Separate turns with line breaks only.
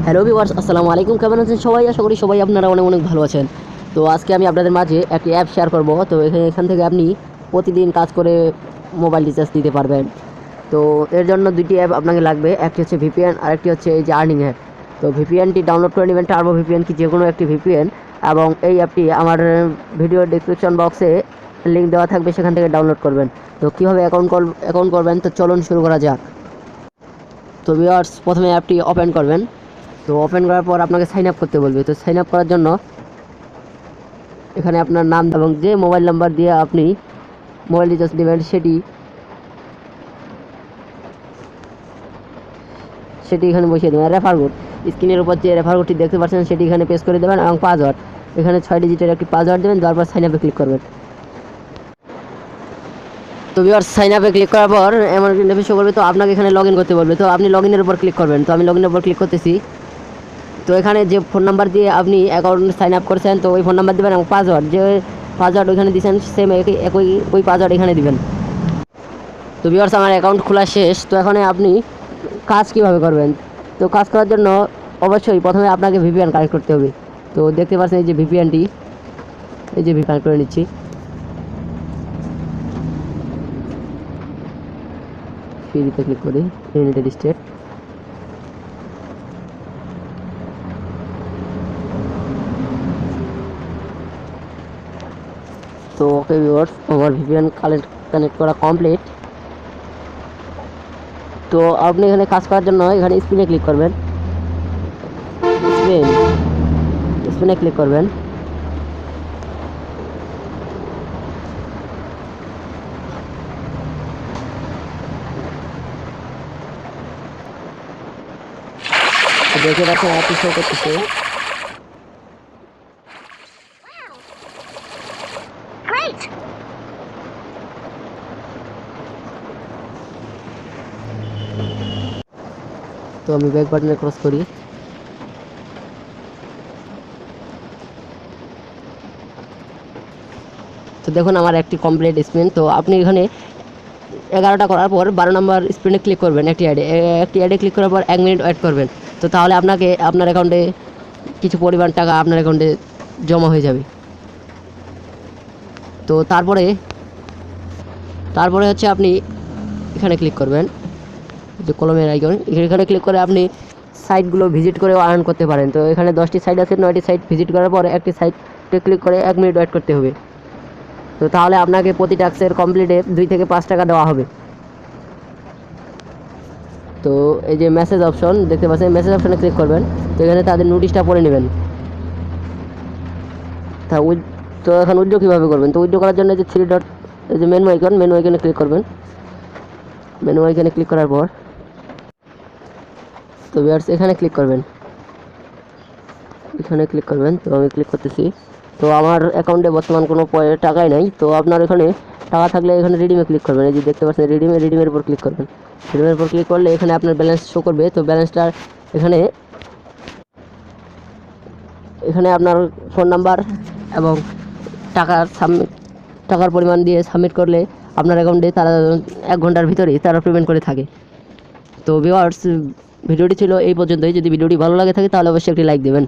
Hello viewers, আসসালামু আলাইকুম। কেমন আছেন সবাই? আশা করি সবাই আপনারা অনেক অনেক ভালো আছেন। তো আজকে আমি আপনাদের মাঝে একটি অ্যাপ শেয়ার করব। তো এখান থেকে আপনি প্রতিদিন কাজ করে মোবাইল রিচার্জ দিতে পারবেন। তো এর জন্য দুইটি অ্যাপ আপনাকে লাগবে। একটি হচ্ছে ভিপিএন আর একটি হচ্ছে এই যে আর্নিং অ্যাপ। তো ভিপিএনটি ডাউনলোড করে নেবেন, টার্বো ভিপিএন কি যে কোনো একটি ভিপিএন, এবং এই অ্যাপটি আমার ভিডিও ডেসক্রিপশন বক্সে লিঙ্ক দেওয়া থাকবে, সেখান থেকে ডাউনলোড করবেন। তো কীভাবে অ্যাকাউন্ট করবেন, তো চলুন শুরু করা যাক। তো ভিউয়ার্স, প্রথমে অ্যাপটি ওপেন করবেন। তো ওপেন করার পর আপনাকে সাইন আপ করতে বলবে। তো সাইন আপ করার জন্য এখানে আপনার নাম এবং যে মোবাইল নাম্বার দিয়ে আপনি মোবাইল রিচার্জ দেবেন সেটি এখানে বসিয়ে দেবেন। রেফার কোড, স্ক্রিনের উপর যে রেফার কোডটি দেখতে পাচ্ছেন সেটি এখানে পেস্ট করে দেবেন, এবং পাসওয়ার্ড এখানে 6 ডিজিটের একটি পাসওয়ার্ড দেবেন। তারপর সাইন আপে ক্লিক করবেন। তো ভিউয়ার্স, সাইন আপে ক্লিক করার পর এমন ইন্টারফেস শো করবে। তো আপনাকে এখানে লগ ইন করতে বলবে। তো আপনি লগ ইনের উপর ক্লিক করবেন। তো আমি লগ ইনের উপর ক্লিক করতেছি। তো এখানে যে ফোন নাম্বার দিয়ে আপনি অ্যাকাউন্ট সাইন আপ করেছেন, তো ওই ফোন নাম্বার দেবেন, এবং পাসওয়ার্ড যে পাসওয়ার্ড ওইখানে দিয়েছেন সেম একই ওই পাসওয়ার্ড এখানে দিবেন। তো ভিউয়ার্স, আমার অ্যাকাউন্ট খোলা শেষ। তো এখানে আপনি কাজ কীভাবে করবেন? তো কাজ করার জন্য অবশ্যই প্রথমে আপনাকে ভিপিএন কানেক্ট করতে হবে। তো দেখতে পাচ্ছেন এই যে ভিপিএনটি, এই যে ভিপিএন করে নিচ্ছি। ফ্রিতে ক্লিক করি, ইউনাইটেড স্টেট। তো ওকে ভিউয়ার্স, আমার ভিপিএন কানেক্ট করা কমপ্লিট। তো আপনি এখানে কাজ করার জন্য এখানে স্ক্রিনে ক্লিক করবেন, স্ক্রিনে ক্লিক করবেন। দেখে রাখুন অ্যাপটি শো করতেছে। তো আমি ব্যাক বাটনে ক্রস করি। তো দেখুন আমার একটি কমপ্লিট স্পিন। তো আপনি এখানে 11টা করার পর 12 নম্বর স্পিনে ক্লিক করবেন। একটি অ্যাডে ক্লিক করার পর 1 মিনিট ওয়েট করবেন। তো তাহলে আপনাকে আপনার অ্যাকাউন্টে কিছু পরিমাণ টাকা আপনার অ্যাকাউন্টে জমা হয়ে যাবে। তো তারপরে হচ্ছে আপনি এখানে ক্লিক করবেন, যে কলমের আইকন, এখানে ক্লিক করে আপনি সাইটগুলো ভিজিট করে আর্ন করতে পারেন। তো এখানে 10টি সাইট আছে, 9টি সাইট ভিজিট করার পরে একটি সাইটে ক্লিক করে 1 মিনিট ওয়েট করতে হবে। তো তাহলে আপনাকে প্রতি টাস্কের কমপ্লিটে 2 থেকে 5 টাকা দেওয়া হবে। তো এই যে মেসেজ অপশন দেখতে পাচ্ছেন, মেসেজ অপশনে ক্লিক করবেন। তো এখানে তাদের নোটিশটা পড়ে নেবেন। তো এখন উইথড্র কীভাবে করবেন? তো উইথড্র করার জন্য যে 3 ডট, এই যে মেনু আইকনে ক্লিক করবেন। মেনু আইকনে ক্লিক করার পর তো ভিউয়ার্স এখানে ক্লিক করবেন, তো আমি ক্লিক করতেছি। তো আমার অ্যাকাউন্টে বর্তমান কোনো টাকাই নাই। তো আপনার এখানে টাকা থাকলে এখানে রিডিমে ক্লিক করবেন। এই যে দেখতে পাচ্ছেন রিডিমের উপর ক্লিক করবেন। রিডিমের উপর ক্লিক করলে এখানে আপনার ব্যালেন্স শো করবে। তো ব্যালেন্সটা এখানে আপনার ফোন নাম্বার এবং টাকার পরিমাণ দিয়ে সাবমিট করলে আপনার অ্যাকাউন্টে তারা 1 ঘন্টার ভিতরেই তারা পেমেন্ট করে থাকে। তো ভিউয়ার্স, ভিডিওটি ছিল এই পর্যন্তই। যদি ভিডিওটি ভালো লাগে থাকে তাহলে অবশ্যই একটি লাইক দেবেন।